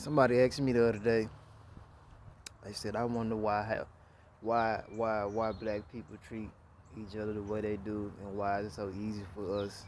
Somebody asked me the other day. They said, "I wonder why black people treat each other the way they do, and why is it so easy for us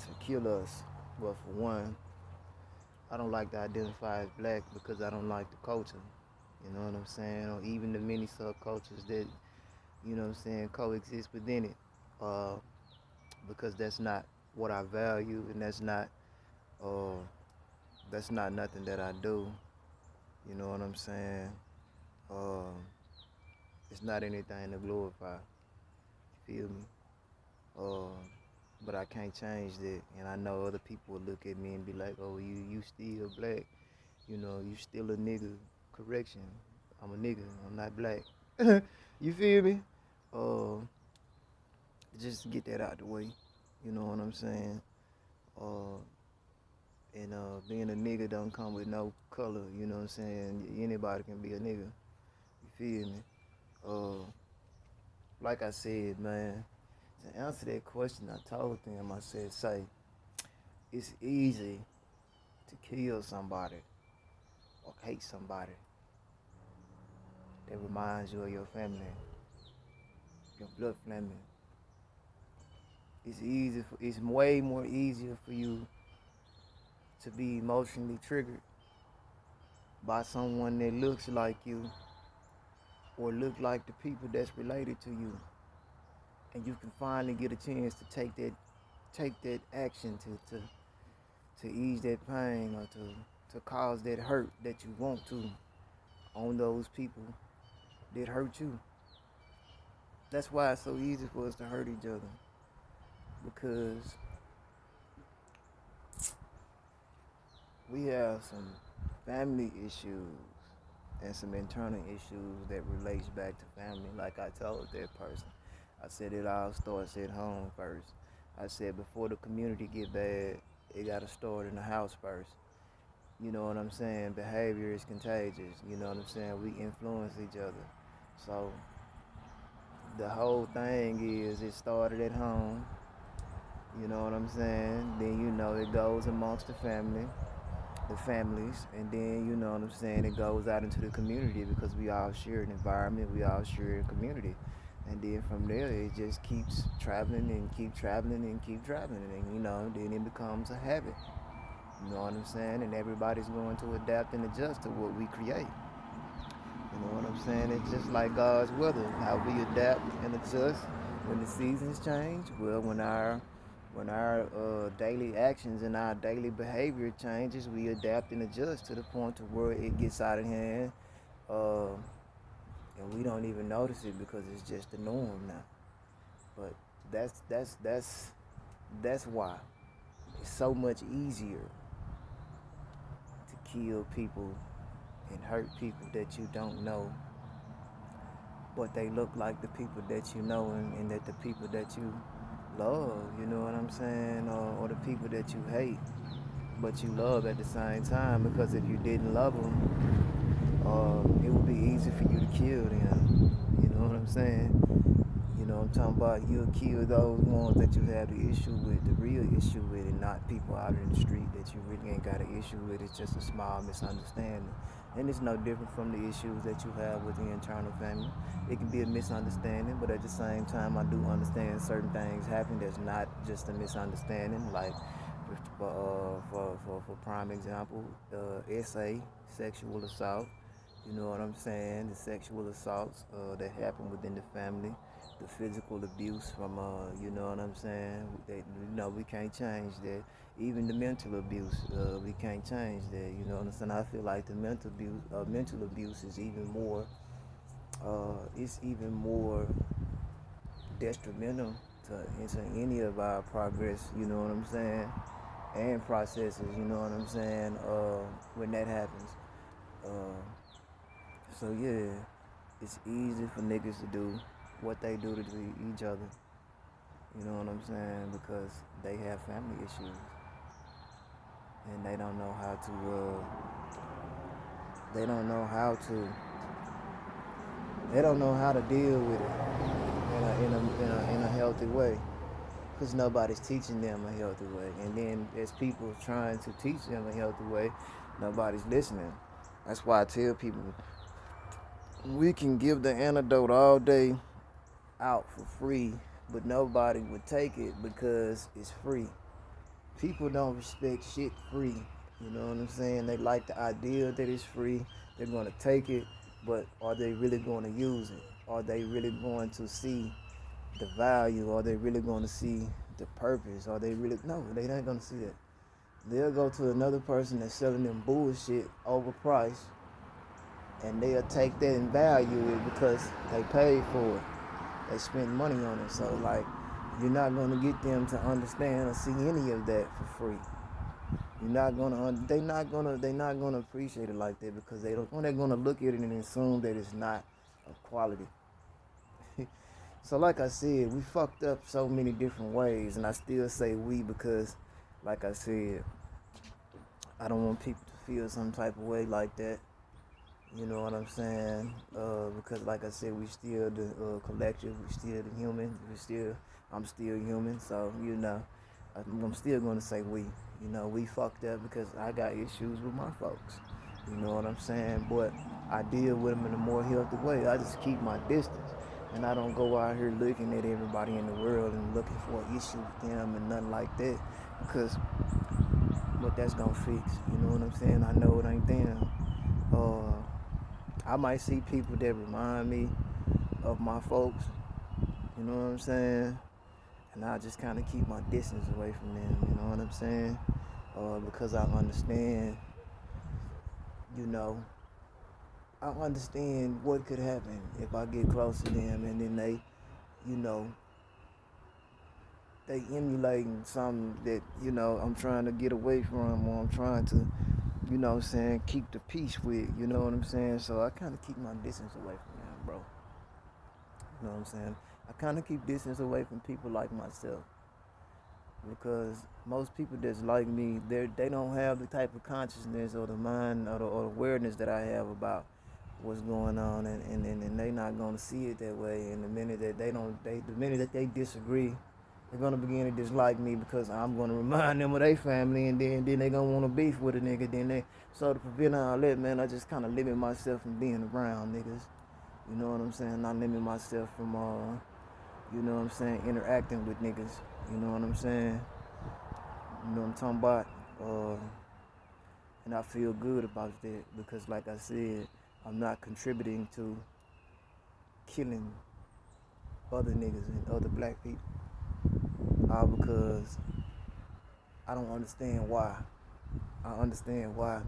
to kill us." Well, for one, I don't like to identify as black because I don't like the culture. You know what I'm saying? Or even the many subcultures that coexist within it. Uh, because that's not what I value, and uh, that's not nothing that I do. You know what I'm saying? Uh, it's not anything to glorify. You feel me? Uh, but I can't change that, and I know other people will look at me and be like, "Oh, you still black? You still a nigga?" Correction, I'm a nigga. I'm not black. You feel me? Uh, just to get that out the way. You know what I'm saying? Uh, and being a nigga don't come with no color. You know what I'm saying? Anybody can be a nigga. You feel me? Uh, like I said, man, to answer that question, I told them, I said, it's easy to kill somebody or hate somebody that reminds you of your family, your blood family. It's way more easier for you to be emotionally triggered by someone that looks like you or look like the people that's related to you, and you can finally get a chance to take that action to ease that pain or to cause that hurt that you want to on those people that hurt you. That's why it's so easy for us to hurt each other, because we have some family issues and some internal issues that relates back to family. Like I told that person, I said it all starts at home first. I said before the community get bad, it gotta start in the house first. You know what I'm saying? Behavior is contagious. You know what I'm saying? We influence each other. So the whole thing is it started at home. You know what I'm saying? Then it goes amongst the families, and then what I'm saying, it goes out into the community because we all share an environment, we all share a community. And then from there it just keeps traveling and keep traveling and keep traveling, and then it becomes a habit. You know what I'm saying? And everybody's going to adapt and adjust to what we create. You know what I'm saying? It's just like God's weather, how we adapt and adjust when the seasons change. Well, when our daily actions and our daily behavior changes, we adapt and adjust to the point to where it gets out of hand, uh, and we don't even notice it because it's just the norm now. But that's why it's so much easier to kill people and hurt people that you don't know, but they look like the people that you know, and that the people that you love, you know what I'm saying, or the people that you hate, but you love at the same time. Because if you didn't love them, it would be easy for you to kill them. You know what I'm saying? I'm talking about you'll kill those ones that you have the issue with, the real issue with, and not people out in the street that you really ain't got an issue with. It's just a small misunderstanding. And it's no different from the issues that you have with the internal family. It can be a misunderstanding, but at the same time, I do understand certain things happen that's not just a misunderstanding. Like, for prime example, SA, sexual assault. You know what I'm saying? The sexual assaults that happen within the family, the physical abuse from, you know what I'm saying? We can't change that. Even the mental abuse, we can't change that. You know what I'm saying? I feel like the mental abuse is even more, it's even more detrimental into any of our progress. You know what I'm saying? And processes. You know what I'm saying? When that happens. Uh, So yeah, it's easy for niggas to do what they do to each other. You know what I'm saying? Because they have family issues and they don't know how to. They don't know how to. They don't know how to deal with it in a healthy way. Because nobody's teaching them a healthy way. And then as people trying to teach them a healthy way, nobody's listening. That's why I tell people we can give the antidote all day out for free, but nobody would take it because it's free. People don't respect shit free. You know what I'm saying? They like the idea that it's free. They're gonna take it, but are they really gonna use it? Are they really going to see the value? Are they really gonna see the purpose? Are they really no? They ain't gonna see that. They'll go to another person that's selling them bullshit overpriced, and they'll take that and value it because they paid for it. They spend money on it. So like, you're not gonna get them to understand or see any of that for free. You're not gonna. They not gonna. They not gonna appreciate it like that because they don't. They're gonna look at it and assume that it's not of quality. So like I said, we fucked up so many different ways, and I still say we because, like I said, I don't want people to feel some type of way like that. You know what I'm saying? Because like I said, we still the collective. We still the human. I'm still human. So I'm still gonna say we. We fucked up because I got issues with my folks. You know what I'm saying? But I deal with them in a more healthy way. I just keep my distance. And I don't go out here looking at everybody in the world and looking for an issue with them and nothing like that. Because what that's gonna fix. You know what I'm saying? I know it ain't them. I might see people that remind me of my folks. You know what I'm saying? And I just kind of keep my distance away from them. You know what I'm saying? Because I understand, you know, I understand what could happen if I get close to them and then they, you know, they emulating something that, I'm trying to get away from or I'm trying to, what I'm saying, keep the peace with, you know what I'm saying? So I kind of keep my distance away from them, bro. You know what I'm saying? I kind of keep distance away from people like myself because most people that's like me, they don't have the type of consciousness or the mind or the awareness that I have about what's going on, and they not gonna see it that way. And the minute that the minute that they disagree, they're gonna begin to dislike me because I'm gonna remind them of their family, and then they gonna want to beef with a nigga. So to prevent all that, man, I just kind of limit myself from being around niggas. You know what I'm saying? I limit myself from interacting with niggas. You know what I'm saying? You know what I'm talking about? And I feel good about that because, like I said, I'm not contributing to killing other niggas and other black people. All because I don't understand why. I understand why.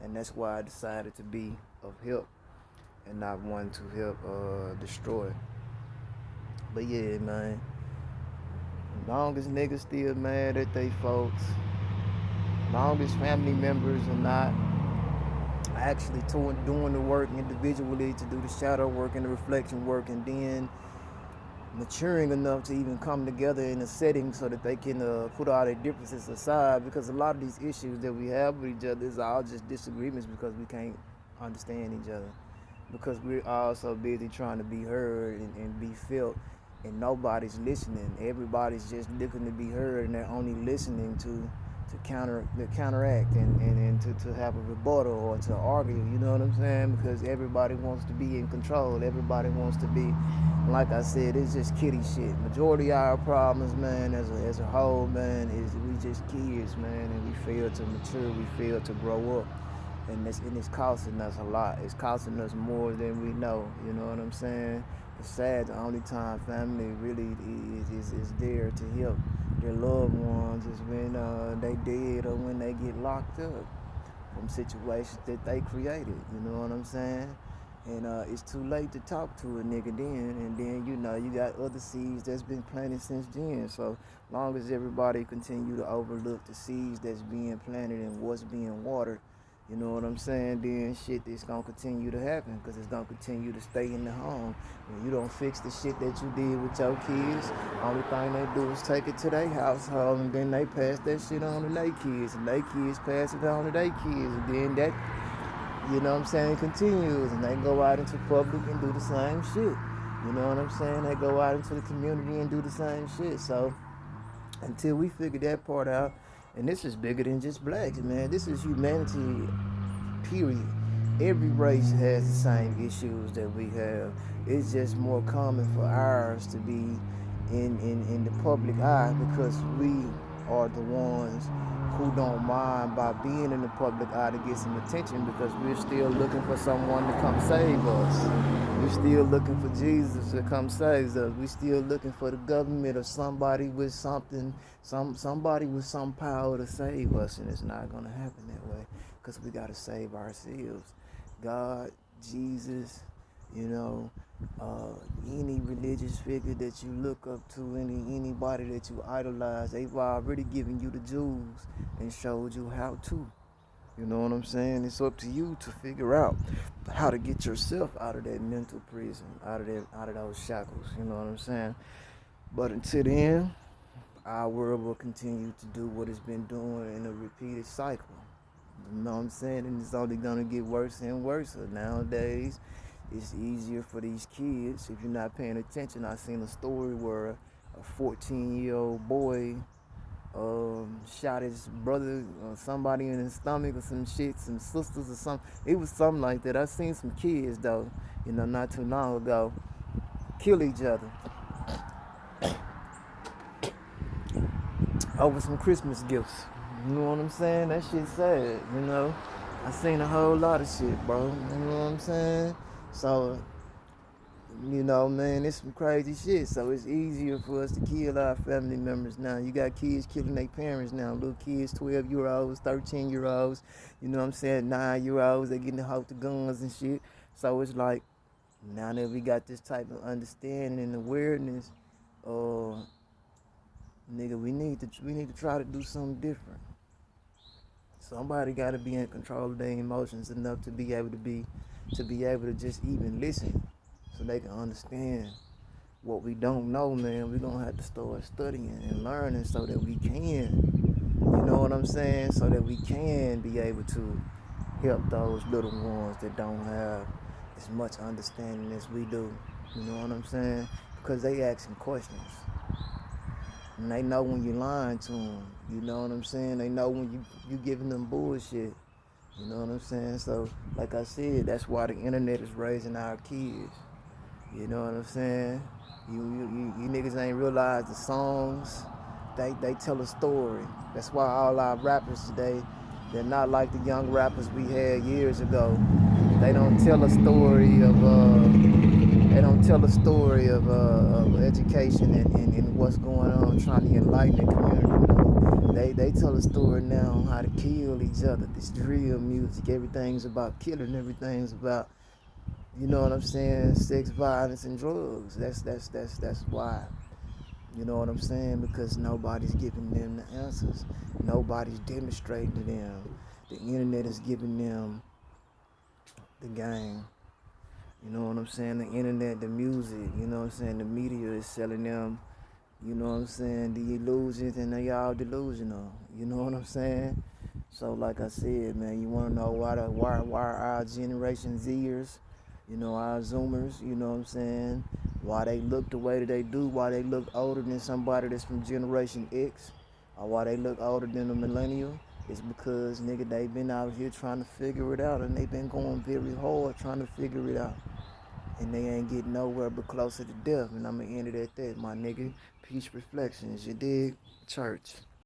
And that's why I decided to be of help and not one to help destroy. But yeah, man. As long as niggas still mad at they folks, as long as family members are not actually doing the work individually to do the shadow work and the reflection work, and then maturing enough to even come together in a setting so that they can put all their differences aside, because a lot of these issues that we have with each other is all just disagreements because we can't understand each other, because we're all so busy trying to be heard and be felt, and nobody's listening. Everybody's just looking to be heard, and they're only listening to counteract and to have a rebuttal or to argue, you know what I'm saying? Because everybody wants to be in control. Everybody wants to be, like I said, it's just kiddie shit. Majority of our problems, man, as a whole, man, is we just kids, man, and we fail to mature, we fail to grow up. And it's costing us a lot. It's costing us more than we know, you know what I'm saying? It's sad, the only time family really is there to help their loved ones is when they dead or when they get locked up from situations that they created, you know what I'm saying? And it's too late to talk to a nigga then, and then you got other seeds that's been planted since then. So long as everybody continue to overlook the seeds that's being planted and what's being watered, you know what I'm saying, then shit is gonna continue to happen because it's gonna continue to stay in the home. When you don't fix the shit that you did with your kids, only thing they do is take it to their household, and then they pass that shit on to their kids, and their kids pass it on to their kids, and then that, you know what I'm saying, continues, and they go out into public and do the same shit. You know what I'm saying? They go out into the community and do the same shit. So until we figure that part out, and this is bigger than just blacks, man. This is humanity, period. Every race has the same issues that we have. It's just more common for ours to be in the public eye because we are the ones who don't mind by being in the public eye to get some attention because we're still looking for someone to come save us. We're still looking for Jesus to come save us. We're still looking for the government or somebody with something, somebody with some power to save us, and it's not gonna happen that way because we gotta save ourselves. God, Jesus, you know, uh, any religious figure that you look up to, anybody that you idolize, they've already given you the jewels and showed you how to. You know what I'm saying? It's up to you to figure out how to get yourself out of that mental prison, out of those shackles. You know what I'm saying? But until then, our world will continue to do what it's been doing in a repeated cycle. You know what I'm saying? And it's only gonna get worse and worse. So nowadays, it's easier for these kids if you're not paying attention. I seen a story where a 14-year-old boy shot his brother or somebody in his stomach or some shit, some sisters or something. It was something like that. I seen some kids though, not too long ago, kill each other over some Christmas gifts. You know what I'm saying? That shit sad. I seen a whole lot of shit, bro. You know what I'm saying? So, man, it's some crazy shit. So it's easier for us to kill our family members now. You got kids killing their parents now. Little kids, 12-year-olds, 13-year-olds, you know what I'm saying? 9-year-olds, they getting out the guns and shit. So it's like, now that we got this type of understanding and awareness, uh, nigga, we need to try to do something different. Somebody got to be in control of their emotions enough to be able to just even listen, so they can understand what we don't know, man. We're gonna have to start studying and learning so that we can, you know what I'm saying? So that we can be able to help those little ones that don't have as much understanding as we do. You know what I'm saying? Because they asking questions. And they know when you're lying to them. You know what I'm saying? They know when you giving them bullshit. You know what I'm saying? So, like I said, that's why the internet is raising our kids. You know what I'm saying? You niggas ain't realize the songs, they tell a story. That's why all our rappers today, they're not like the young rappers we had years ago. They don't tell a story of education and what's going on, trying to enlighten the community. They tell a story now on how to kill each other. This drill music, everything's about killing, everything's about, you know what I'm saying, sex, violence, and drugs. That's why. You know what I'm saying? Because nobody's giving them the answers. Nobody's demonstrating to them. The internet is giving them the game. You know what I'm saying? The internet, the music, you know what I'm saying? The media is selling them, you know what I'm saying, the illusions, and they all delusional. You know what I'm saying? So like I said, man, you wanna know why our Generation Zers, our Zoomers, you know what I'm saying, why they look the way that they do, why they look older than somebody that's from Generation X, or why they look older than a millennial, it's because, nigga, they been out here trying to figure it out, and they been going very hard trying to figure it out. And they ain't getting nowhere but closer to death. And I'ma end it at that, my nigga. Peace reflections, you dig? Church.